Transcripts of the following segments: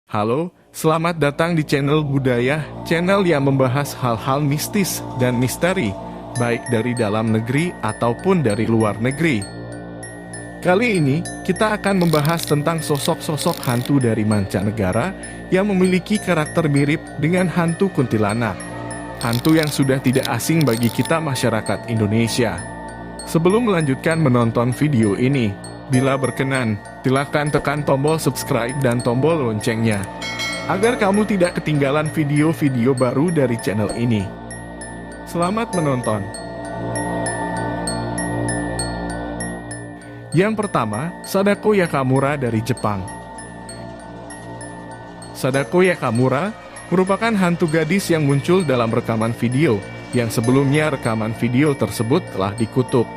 Halo, selamat datang di channel Budaya, channel yang membahas hal-hal mistis dan misteri, baik dari dalam negeri ataupun dari luar negeri. Kali ini, kita akan membahas tentang sosok-sosok hantu dari mancanegara yang memiliki karakter mirip dengan hantu kuntilanak. Hantu yang sudah tidak asing bagi kita masyarakat Indonesia. Sebelum melanjutkan menonton video ini, bila berkenan, silakan tekan tombol subscribe dan tombol loncengnya, agar kamu tidak ketinggalan video-video baru dari channel ini. Selamat menonton. Yang pertama, Sadako Yakamura dari Jepang. Sadako Yakamura merupakan hantu gadis yang muncul dalam rekaman video, yang sebelumnya rekaman video tersebut telah dikutuk.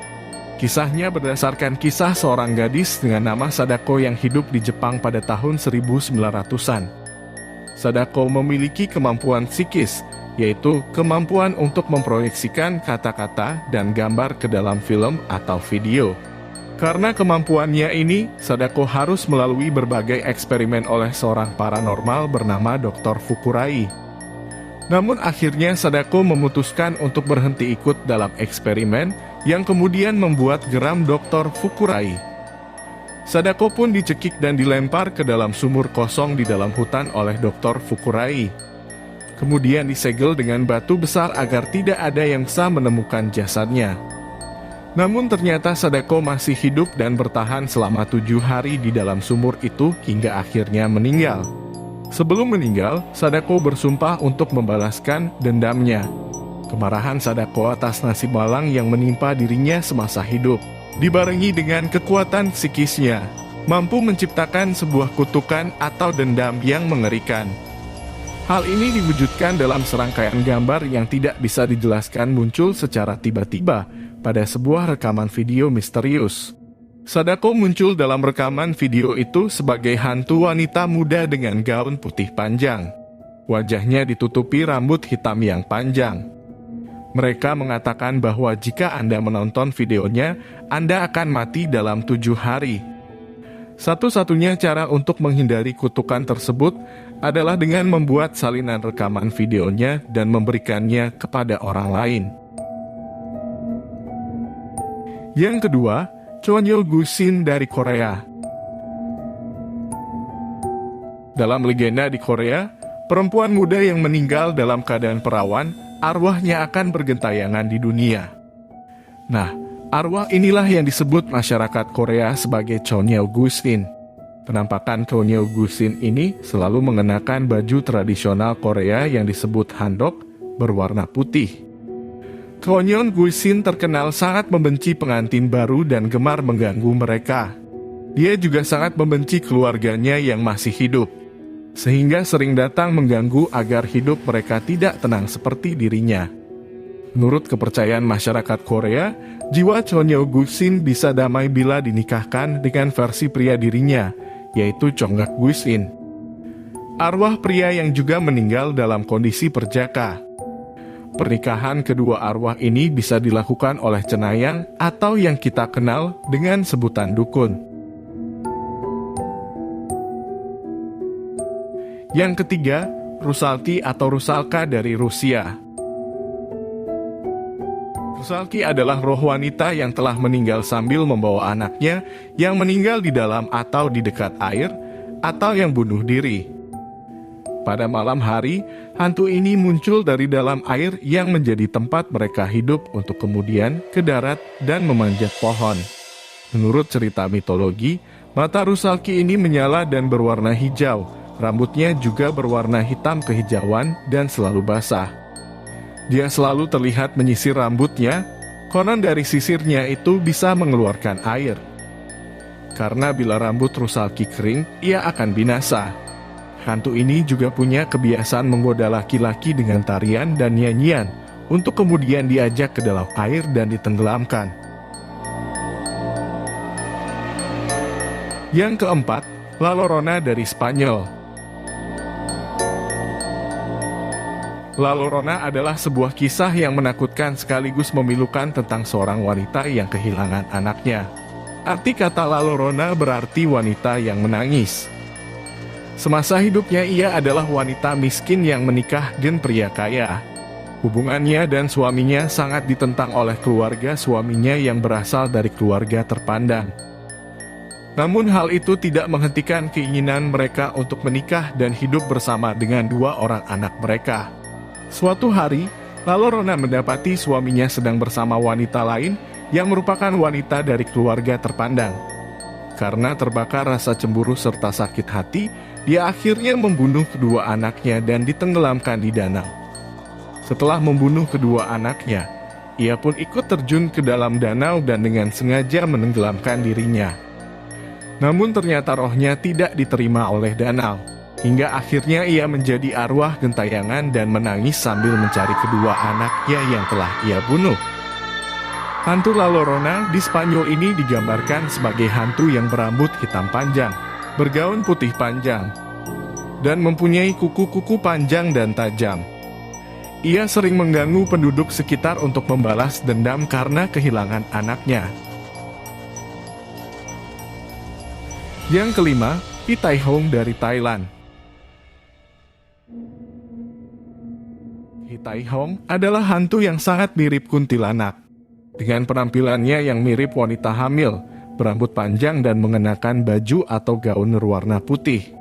Kisahnya berdasarkan kisah seorang gadis dengan nama Sadako yang hidup di Jepang pada tahun 1900-an. Sadako memiliki kemampuan psikis, yaitu kemampuan untuk memproyeksikan kata-kata dan gambar ke dalam film atau video. Karena kemampuannya ini, Sadako harus melalui berbagai eksperimen oleh seorang paranormal bernama Dr. Fukurai. Namun akhirnya Sadako memutuskan untuk berhenti ikut dalam eksperimen yang kemudian membuat geram Dr. Fukurai. Sadako pun dicekik dan dilempar ke dalam sumur kosong di dalam hutan oleh Dr. Fukurai. Kemudian disegel dengan batu besar agar tidak ada yang bisa menemukan jasadnya. Namun ternyata Sadako masih hidup dan bertahan selama 7 hari di dalam sumur itu hingga akhirnya meninggal. Sebelum meninggal, Sadako bersumpah untuk membalaskan dendamnya. Kemarahan Sadako atas nasib malang yang menimpa dirinya semasa hidup, dibarengi dengan kekuatan psikisnya, mampu menciptakan sebuah kutukan atau dendam yang mengerikan. Hal ini diwujudkan dalam serangkaian gambar yang tidak bisa dijelaskan muncul secara tiba-tiba pada sebuah rekaman video misterius. Sadako muncul dalam rekaman video itu sebagai hantu wanita muda dengan gaun putih panjang. Wajahnya ditutupi rambut hitam yang panjang. Mereka mengatakan bahwa jika Anda menonton videonya, Anda akan mati dalam 7 hari. Satu-satunya cara untuk menghindari kutukan tersebut adalah dengan membuat salinan rekaman videonya dan memberikannya kepada orang lain. Yang kedua, Chonyo Gusin dari Korea. Dalam legenda di Korea, perempuan muda yang meninggal dalam keadaan perawan, arwahnya akan bergentayangan di dunia. Nah, arwah inilah yang disebut masyarakat Korea sebagai Chonyo Gusin. Penampakan Chonyo Gusin ini selalu mengenakan baju tradisional Korea yang disebut handok berwarna putih. Chonyo Gusin terkenal sangat membenci pengantin baru dan gemar mengganggu mereka. Dia juga sangat membenci keluarganya yang masih hidup, sehingga sering datang mengganggu agar hidup mereka tidak tenang seperti dirinya. Menurut kepercayaan masyarakat Korea, jiwa Chonyo Gusin bisa damai bila dinikahkan dengan versi pria dirinya, yaitu Chonggak Gusin. Arwah pria yang juga meninggal dalam kondisi perjaka. Pernikahan kedua arwah ini bisa dilakukan oleh cenayang atau yang kita kenal dengan sebutan dukun. Yang ketiga, Rusalki atau Rusalka dari Rusia. Rusalki adalah roh wanita yang telah meninggal sambil membawa anaknya yang meninggal di dalam atau di dekat air, atau yang bunuh diri. Pada malam hari, hantu ini muncul dari dalam air yang menjadi tempat mereka hidup untuk kemudian ke darat dan memanjat pohon. Menurut cerita mitologi, mata Rusalki ini menyala dan berwarna hijau. Rambutnya juga berwarna hitam kehijauan dan selalu basah. Dia selalu terlihat menyisir rambutnya, konon dari sisirnya itu bisa mengeluarkan air. Karena bila rambut Rusalki kering, ia akan binasa. Hantu ini juga punya kebiasaan menggoda laki-laki dengan tarian dan nyanyian, untuk kemudian diajak ke dalam air dan ditenggelamkan. Yang keempat, La Llorona dari Spanyol. La Llorona adalah sebuah kisah yang menakutkan sekaligus memilukan tentang seorang wanita yang kehilangan anaknya. Arti kata La Llorona berarti wanita yang menangis. Semasa hidupnya ia adalah wanita miskin yang menikah dengan pria kaya. Hubungannya dan suaminya sangat ditentang oleh keluarga suaminya yang berasal dari keluarga terpandang. Namun hal itu tidak menghentikan keinginan mereka untuk menikah dan hidup bersama dengan dua orang anak mereka. Suatu hari, Lalorona mendapati suaminya sedang bersama wanita lain yang merupakan wanita dari keluarga terpandang. Karena terbakar rasa cemburu serta sakit hati, dia akhirnya membunuh kedua anaknya dan ditenggelamkan di danau. Setelah membunuh kedua anaknya, ia pun ikut terjun ke dalam danau dan dengan sengaja menenggelamkan dirinya. Namun ternyata rohnya tidak diterima oleh danau, hingga akhirnya ia menjadi arwah gentayangan dan menangis sambil mencari kedua anaknya yang telah ia bunuh. Hantu La Llorona di Spanyol ini digambarkan sebagai hantu yang berambut hitam panjang, bergaun putih panjang, dan mempunyai kuku-kuku panjang dan tajam. Ia sering mengganggu penduduk sekitar untuk membalas dendam karena kehilangan anaknya. Yang kelima, Pitai Hong dari Thailand. Pitai Hong adalah hantu yang sangat mirip kuntilanak. Dengan penampilannya yang mirip wanita hamil, berambut panjang dan mengenakan baju atau gaun berwarna putih.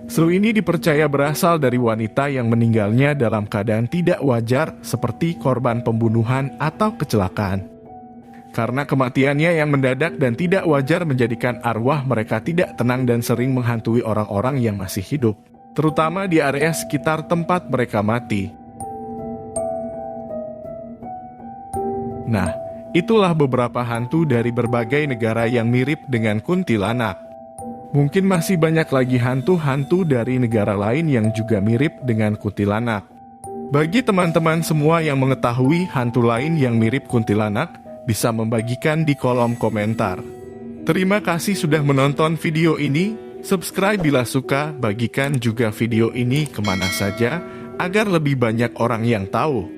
Seru ini dipercaya berasal dari wanita yang meninggalnya dalam keadaan tidak wajar seperti korban pembunuhan atau kecelakaan. Karena kematiannya yang mendadak dan tidak wajar menjadikan arwah mereka tidak tenang dan sering menghantui orang-orang yang masih hidup, terutama di area sekitar tempat mereka mati. Nah, itulah beberapa hantu dari berbagai negara yang mirip dengan kuntilanak. Mungkin masih banyak lagi hantu-hantu dari negara lain yang juga mirip dengan kuntilanak. Bagi teman-teman semua yang mengetahui hantu lain yang mirip kuntilanak, bisa membagikan di kolom komentar. Terima kasih sudah menonton video ini. Subscribe bila suka, bagikan juga video ini kemana saja, agar lebih banyak orang yang tahu.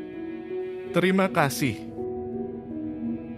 Terima kasih.